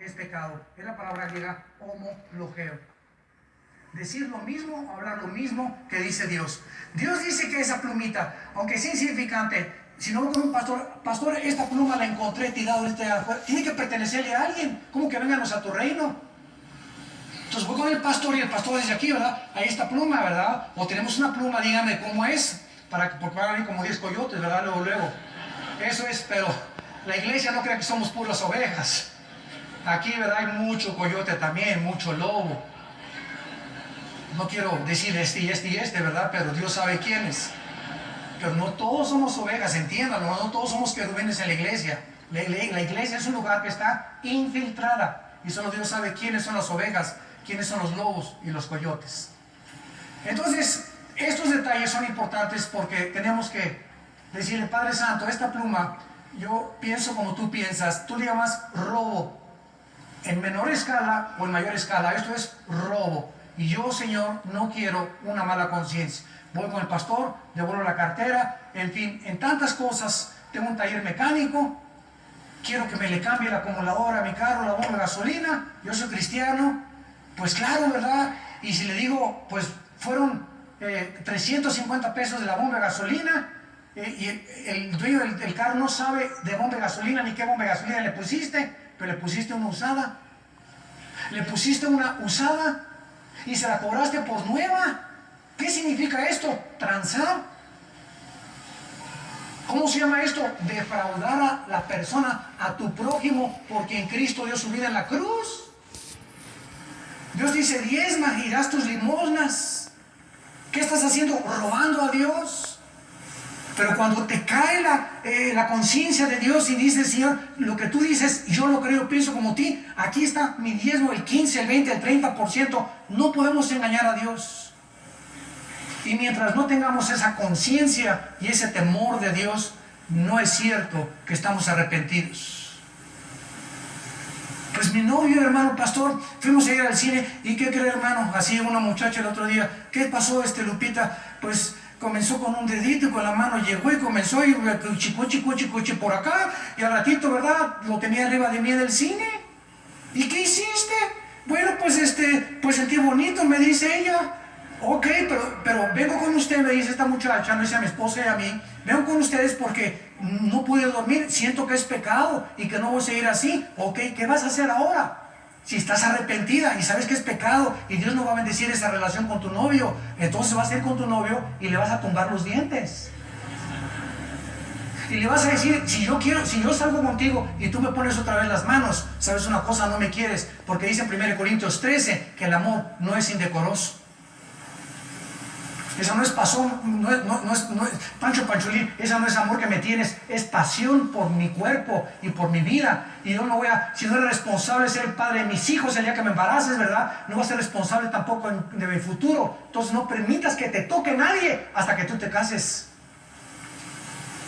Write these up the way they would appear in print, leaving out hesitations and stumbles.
es pecado. Es la palabra griega homologeo. Decir lo mismo o hablar lo mismo que dice Dios. Dios dice que esa plumita, aunque es insignificante, si no voy con un pastor, esta pluma la encontré tirada, tiene que pertenecerle a alguien. ¿Cómo que vénganos a tu reino? Entonces voy con el pastor y el pastor dice aquí, ¿verdad? Ahí está pluma, ¿verdad? O tenemos una pluma, dígame cómo es, porque van a venir como 10 coyotes, ¿verdad? Luego. Eso es, pero la iglesia no cree que somos puras ovejas. Aquí, ¿verdad? Hay mucho coyote también, mucho lobo. No quiero decir este, ¿verdad? Pero Dios sabe quiénes. Pero no todos somos ovejas, entiéndanlo, no todos somos querubines en la iglesia. La iglesia es un lugar que está infiltrada y solo Dios sabe quiénes son las ovejas, quiénes son los lobos y los coyotes. Entonces, estos detalles son importantes porque tenemos que decirle, Padre Santo, esta pluma, yo pienso como tú piensas, tú le llamas robo en menor escala o en mayor escala, esto es robo. Y yo, Señor, no quiero una mala conciencia. Voy con el pastor, devuelvo la cartera, en fin, en tantas cosas. Tengo un taller mecánico, quiero que me le cambie la acumuladora a mi carro, la bomba de gasolina. Yo soy cristiano, pues claro, ¿verdad? Y si le digo, pues fueron 350 pesos de la bomba de gasolina, y el dueño del carro no sabe de bomba de gasolina ni qué bomba de gasolina le pusiste, pero le pusiste una usada. Le pusiste una usada y se la cobraste por nueva. ¿Qué significa esto? Transar. ¿Cómo se llama esto? Defraudar a la persona, a tu prójimo, porque en Cristo dio su vida en la cruz. Dios dice, diezma y das tus limosnas. ¿Qué estás haciendo? Robando a Dios. Pero cuando te cae la conciencia de Dios y dices, Señor, lo que tú dices, yo lo creo, pienso como ti, aquí está mi diezmo, el 15, el 20, el 30%, no podemos engañar a Dios. Y mientras no tengamos esa conciencia y ese temor de Dios, no es cierto que estamos arrepentidos. Pues mi novio, hermano pastor, fuimos a ir al cine, ¿y qué cree, hermano? Así una muchacha el otro día, ¿qué pasó, Lupita? Pues comenzó con un dedito y con la mano llegó y comenzó y chico por acá, y al ratito, ¿verdad? Lo tenía arriba de mí del cine. ¿Y qué hiciste? Bueno, pues sentí bonito, me dice ella. Ok, pero vengo con usted, me dice esta muchacha, no dice a mi esposa y a mí, vengo con ustedes porque no pude dormir, siento que es pecado y que no voy a seguir así. Ok, ¿qué vas a hacer ahora? Si estás arrepentida y sabes que es pecado y Dios no va a bendecir esa relación con tu novio, entonces vas a ir con tu novio y le vas a tumbar los dientes. Y le vas a decir, si yo salgo contigo y tú me pones otra vez las manos, sabes una cosa, no me quieres, porque dice en 1 Corintios 13 que el amor no es indecoroso. Esa no es pasión, no es Panchulín, esa no es amor que me tienes, es pasión por mi cuerpo y por mi vida. Y yo no si no eres responsable de ser el padre de mis hijos el día que me embaraces, ¿verdad? No vas a ser responsable tampoco de mi futuro. Entonces no permitas que te toque nadie hasta que tú te cases.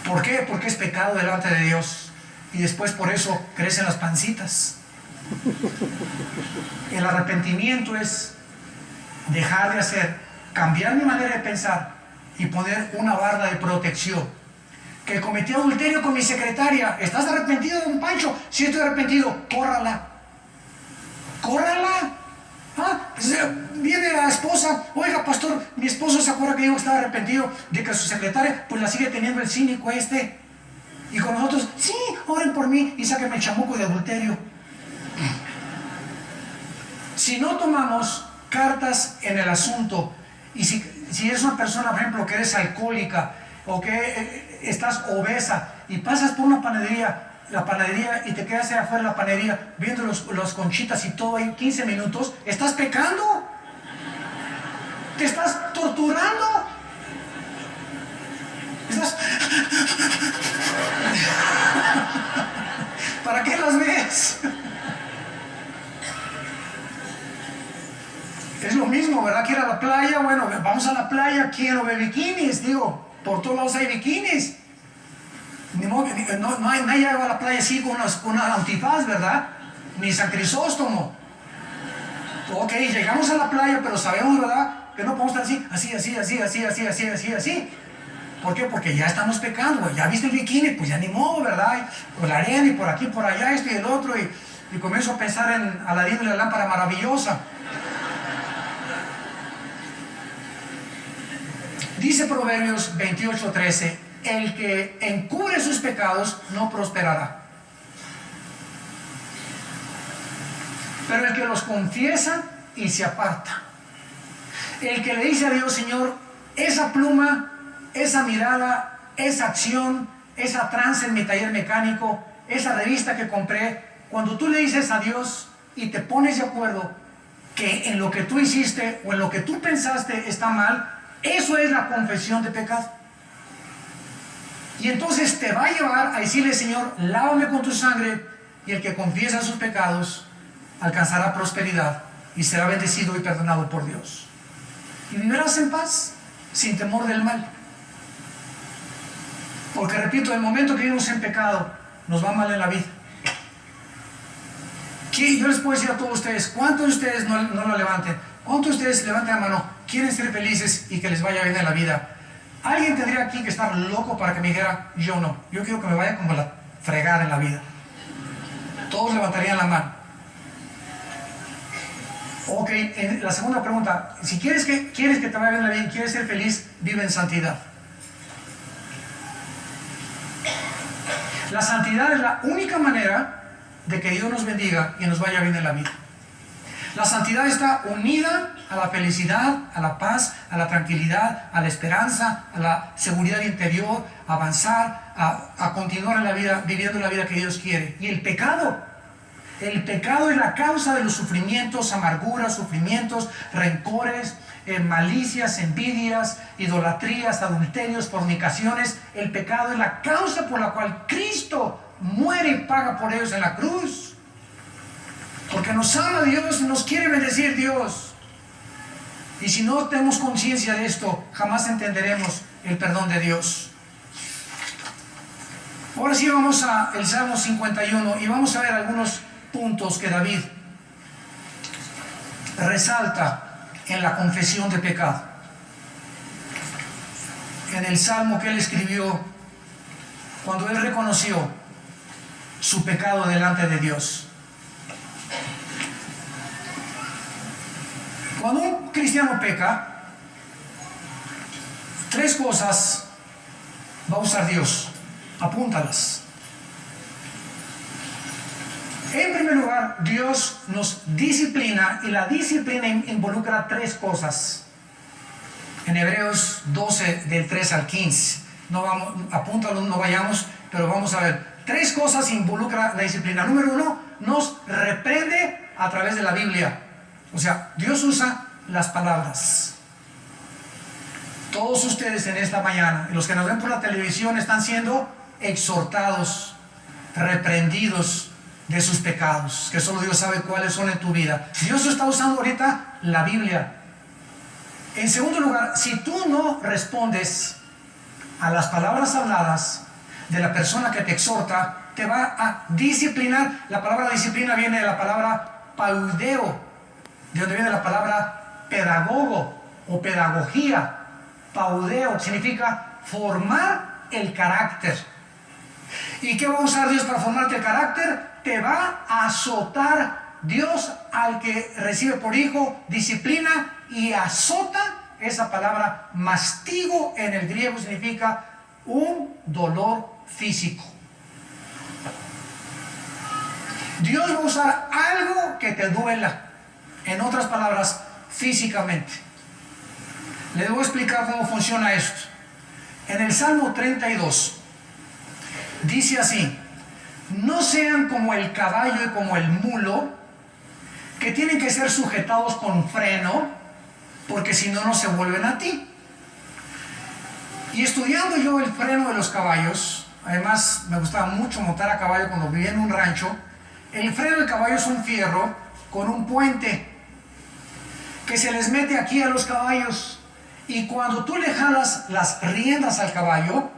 ¿Por qué? Porque es pecado delante de Dios. Y después por eso crecen las pancitas. El arrepentimiento es dejar de hacer, cambiar mi manera de pensar y poner una barra de protección. Que cometí adulterio con mi secretaria. ¿Estás arrepentido, don Pancho? Sí, estoy arrepentido. Córrala. Córrala. Viene la esposa. Oiga, pastor, mi esposo se acuerda que dijo que estaba arrepentido de que su secretaria pues la sigue teniendo el cínico y con nosotros, sí, oren por mí y sáquenme el chamuco de adulterio. Si no tomamos cartas en el asunto, y si eres una persona, por ejemplo, que eres alcohólica o que estás obesa y pasas por una panadería, la panadería, y te quedas ahí afuera de la panadería viendo los conchitas y todo ahí 15 minutos, estás pecando. Te estás torturando. ¿Para qué las ves? Es lo mismo, ¿verdad? ¿Quiere ir a la playa? Bueno, vamos a la playa. ¿Quién no ve bikinis? Digo, por todos lados hay bikinis. Nadie va a la playa así con una antifaz, ¿verdad? Ni San Crisóstomo. Ok, llegamos a la playa, pero sabemos, ¿verdad?, que no podemos estar así. ¿Por qué? Porque ya estamos pecando. Ya viste el bikini, pues ya ni modo, ¿verdad? Pues la arena y por aquí, por allá, esto y el otro. y comienzo a pensar en Aladín y la lámpara maravillosa. Dice Proverbios 28:13, el que encubre sus pecados no prosperará, pero el que los confiesa y se aparta, el que le dice a Dios, Señor, esa pluma, esa mirada, esa acción, esa trance en mi taller mecánico, esa revista que compré, cuando tú le dices a Dios y te pones de acuerdo que en lo que tú hiciste o en lo que tú pensaste está mal, eso es la confesión de pecado. Y entonces te va a llevar a decirle, Señor, lávame con tu sangre, y el que confiesa sus pecados alcanzará prosperidad y será bendecido y perdonado por Dios. Y vivirás en paz, sin temor del mal. Porque repito, el momento que vivimos en pecado, nos va mal en la vida. Yo les puedo decir a todos ustedes, ¿cuántos de ustedes no lo levanten? ¿Cuántos de ustedes levanten la mano, quieren ser felices y que les vaya bien en la vida? Alguien tendría aquí que estar loco para que me dijera, yo no, yo quiero que me vaya como la fregada en la vida. Todos levantarían la mano. Ok, la segunda pregunta, si quieres que te vaya bien en la vida, quieres ser feliz, vive en santidad. La santidad es la única manera de que Dios nos bendiga y nos vaya bien en la vida. La santidad está unida a la felicidad, a la paz, a la tranquilidad, a la esperanza, a la seguridad interior, a avanzar, a continuar en la vida, viviendo la vida que Dios quiere. Y el pecado es la causa de los sufrimientos, amarguras, sufrimientos, rencores, malicias, envidias, idolatrías, adulterios, fornicaciones. El pecado es la causa por la cual Cristo muere y paga por ellos en la cruz. Porque nos ama Dios y nos quiere bendecir Dios. Y si no tenemos conciencia de esto, jamás entenderemos el perdón de Dios. Ahora sí vamos al Salmo 51 y vamos a ver algunos puntos que David resalta en la confesión de pecado. En el Salmo que él escribió cuando él reconoció su pecado delante de Dios. Cuando un cristiano peca, tres cosas va a usar Dios. Apúntalas. En primer lugar, Dios nos disciplina, y la disciplina involucra tres cosas. En Hebreos 12, del 3 al 15. Apúntalo, no vayamos, pero vamos a ver. Tres cosas involucra la disciplina. Número uno, nos reprende a través de la Biblia. O sea, Dios usa las palabras. Todos ustedes en esta mañana, y los que nos ven por la televisión, están siendo exhortados, reprendidos de sus pecados, que solo Dios sabe cuáles son en tu vida. Dios está usando ahorita la Biblia. En segundo lugar, si tú no respondes a las palabras habladas de la persona que te exhorta, te va a disciplinar. La palabra disciplina viene de la palabra paudeo, de donde viene la palabra pedagogo o pedagogía. Paudeo significa formar el carácter. ¿Y qué va a usar Dios para formarte el carácter? Te va a azotar. Dios al que recibe por hijo disciplina y azota. Esa palabra mastigo en el griego significa un dolor físico. Dios va a usar algo que te duela. En otras palabras, físicamente. Les voy a explicar cómo funciona esto. En el Salmo 32 dice así: no sean como el caballo y como el mulo, que tienen que ser sujetados con freno, porque si no, no se vuelven a ti. Y estudiando yo el freno de los caballos, además me gustaba mucho montar a caballo cuando vivía en un rancho. El freno del caballo es un fierro con un puente que se les mete aquí a los caballos, y cuando tú le jalas las riendas al caballo,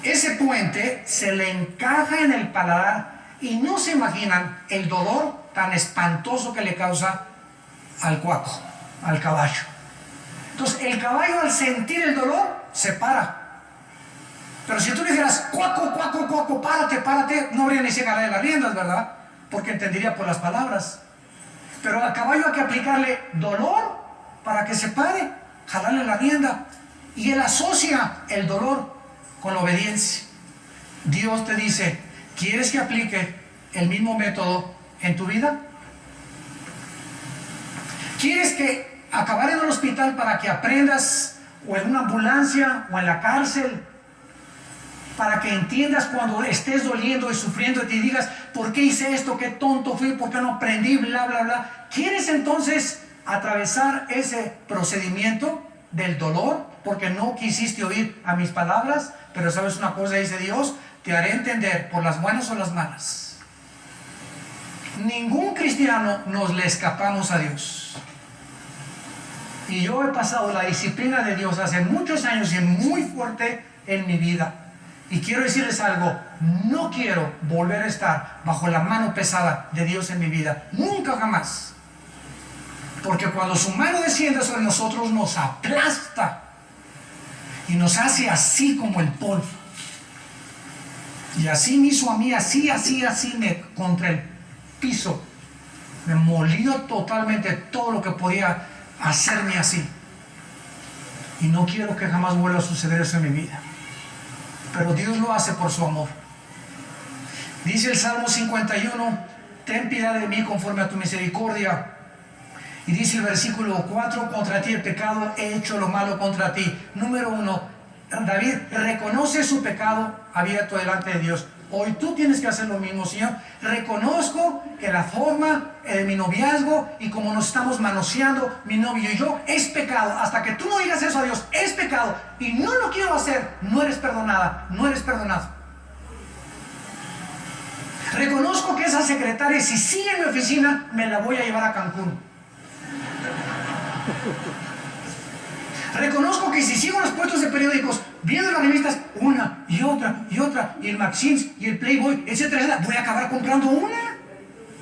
ese puente se le encaja en el paladar, y no se imaginan el dolor tan espantoso que le causa al cuaco, al caballo. Entonces el caballo, al sentir el dolor, se para. Pero si tú le dijeras cuaco, cuaco, cuaco, párate, párate, no habría ni se jalar de las riendas, ¿verdad? porque entendería por las palabras. Pero al caballo hay que aplicarle dolor para que se pare, jalarle la rienda. Y él asocia el dolor con la obediencia. Dios te dice, ¿quieres que aplique el mismo método en tu vida? ¿Quieres que acabar en el hospital para que aprendas, o en una ambulancia, o en la cárcel, para que entiendas cuando estés doliendo y sufriendo y te digas, ¿por qué hice esto? ¿Qué tonto fui? ¿Por qué no aprendí? Bla, bla, bla. ¿Quieres entonces atravesar ese procedimiento del dolor porque no quisiste oír a mis palabras? Pero sabes una cosa, dice Dios, te haré entender por las buenas o las malas. Ningún cristiano nos le escapamos a Dios. Y yo he pasado la disciplina de Dios hace muchos años y muy fuerte en mi vida. Y quiero decirles algo, no quiero volver a estar bajo la mano pesada de Dios en mi vida. Nunca jamás. Porque cuando su mano desciende sobre nosotros nos aplasta y nos hace así como el polvo. Y así me hizo a mí, así, contra el piso. Me molió totalmente todo lo que podía hacerme así. Y no quiero que jamás vuelva a suceder eso en mi vida. Pero Dios lo hace por su amor. Dice el Salmo 51, ten piedad de mí conforme a tu misericordia. Y dice el versículo 4, contra ti el pecado, he hecho lo malo contra ti. Número 1, David reconoce su pecado abierto delante de Dios. Hoy tú tienes que hacer lo mismo, Señor. Reconozco que la forma de mi noviazgo y como nos estamos manoseando, mi novio y yo, es pecado. Hasta que tú no digas eso a Dios, es pecado. Y no lo quiero hacer, no eres perdonada, no eres perdonado. Reconozco que esa secretaria, si sigue en mi oficina, me la voy a llevar a Cancún. Reconozco que si sigo en los puestos de periódicos, viendo las revistas, una y otra, y el Maxims y el Playboy, etcétera, etcétera, ¿voy a acabar comprando una?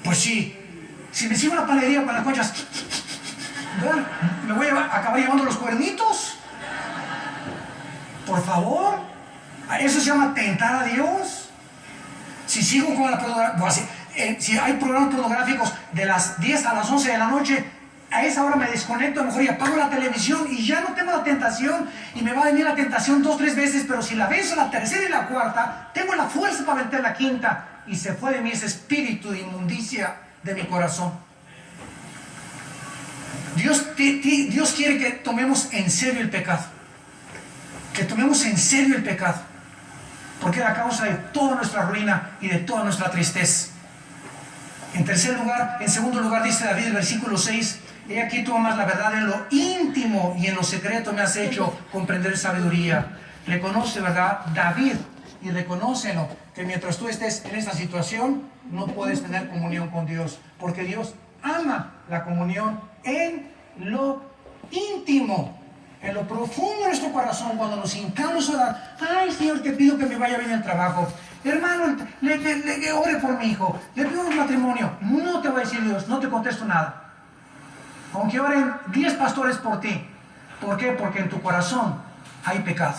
Pues sí. Si me sigo en la panadería con las conchas, ¿verdad? ¿Me voy a acabar llevando los cuernitos? Por favor. Eso se llama tentar a Dios. Si sigo con la pornografía, si hay programas pornográficos de las 10 a las 11 de la noche, a esa hora me desconecto, a lo mejor y apago la televisión y ya no tengo la tentación, y me va a venir la tentación 2 o 3 veces, pero si la venzo la tercera y la cuarta, tengo la fuerza para meter la quinta, y se fue de mí ese espíritu de inmundicia de mi corazón. Dios quiere que tomemos en serio el pecado, que tomemos en serio el pecado, porque es la causa de toda nuestra ruina y de toda nuestra tristeza. En segundo lugar dice David, el versículo 6, he aquí tú amas la verdad en lo íntimo y en lo secreto me has hecho comprender sabiduría. Reconoce, ¿verdad? David, y reconócelo, que mientras tú estés en esta situación, no puedes tener comunión con Dios, porque Dios ama la comunión en lo íntimo, en lo profundo de nuestro corazón, cuando nos hincamos a orar. Ay, Señor, te pido que me vaya bien el trabajo. Hermano, ore por mi hijo, le pido un matrimonio. No te va a decir Dios, no te contesto nada. Aunque oren 10 pastores por ti. ¿Por qué? Porque en tu corazón hay pecado.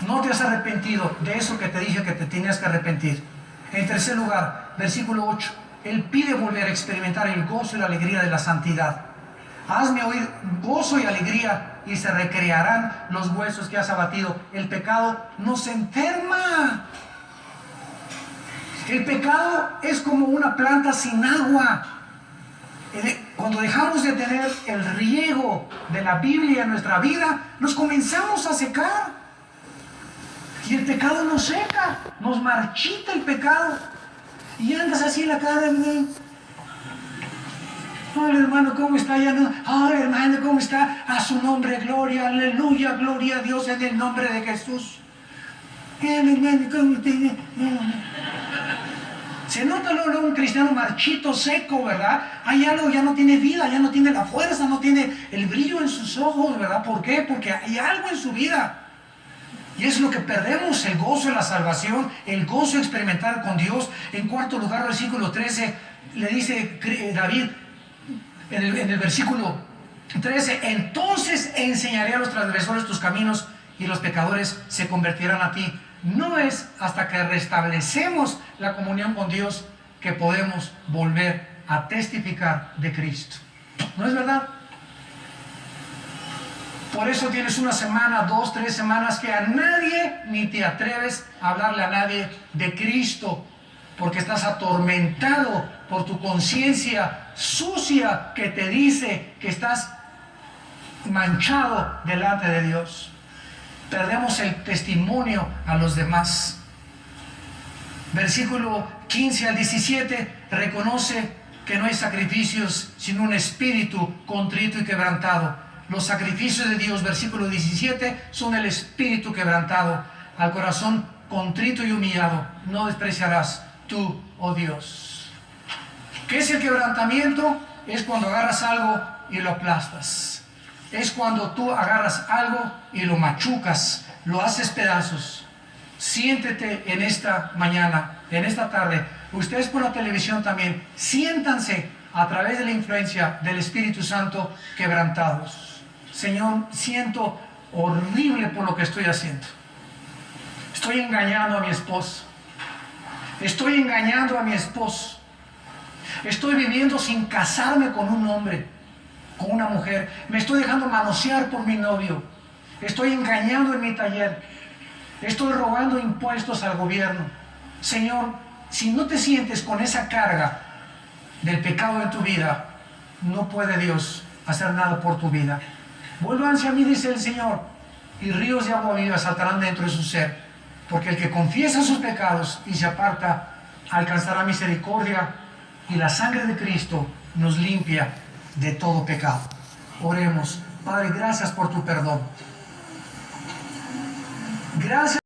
No te has arrepentido de eso que te dije que te tenías que arrepentir. En tercer lugar, versículo 8, Él pide volver a experimentar el gozo y la alegría de la santidad. Hazme oír gozo y alegría y se recrearán los huesos que has abatido. El pecado nos enferma. El pecado es como una planta sin agua. Cuando dejamos de tener el riego de la Biblia en nuestra vida, nos comenzamos a secar. Y el pecado nos seca, nos marchita el pecado. Y andas así en la cara de mí. Hola hermano, ¿cómo está? Hola hermano, ¿cómo está? A su nombre, gloria, aleluya, gloria a Dios en el nombre de Jesús. Hermano, ¿cómo está? Se nota luego un cristiano marchito, seco, ¿verdad? Hay algo, ya no tiene vida, ya no tiene la fuerza, no tiene el brillo en sus ojos, ¿verdad? ¿Por qué? Porque hay algo en su vida. Y es lo que perdemos, el gozo de la salvación, el gozo de experimentar con Dios. En cuarto lugar, versículo 13, le dice David, en el versículo 13, entonces enseñaré a los transgresores tus caminos y los pecadores se convertirán a ti. no es hasta que restablecemos la comunión con Dios que podemos volver a testificar de Cristo. ¿No es verdad? Por eso tienes una semana, 2, 3 semanas que a nadie ni te atreves a hablarle a nadie de Cristo, porque estás atormentado por tu conciencia sucia que te dice que estás manchado delante de Dios. Perdemos el testimonio a los demás. Versículo 15 al 17 reconoce que no hay sacrificios sino un espíritu contrito y quebrantado. Los sacrificios de Dios, versículo 17, son el espíritu quebrantado. Al corazón contrito y humillado no despreciarás tú, oh Dios. ¿Qué es el quebrantamiento? Es cuando agarras algo y lo aplastas. Es cuando tú agarras algo y lo machucas, lo haces pedazos. Siéntete en esta mañana, en esta tarde. Ustedes por la televisión también, siéntanse a través de la influencia del Espíritu Santo quebrantados. Señor, siento horrible por lo que estoy haciendo. Estoy engañando a mi esposo. Estoy engañando a mi esposo. Estoy viviendo sin casarme con un hombre, con una mujer. Me estoy dejando manosear por mi novio. Estoy engañando en mi taller. Estoy robando impuestos al gobierno. Señor, si no te sientes con esa carga del pecado en tu vida, no puede Dios hacer nada por tu vida. Vuélvanse a mí, dice el Señor, y ríos de agua viva saltarán dentro de su ser, porque el que confiesa sus pecados y se aparta alcanzará misericordia, y la sangre de Cristo nos limpia de todo pecado. Oremos. Padre, gracias por tu perdón. Gracias.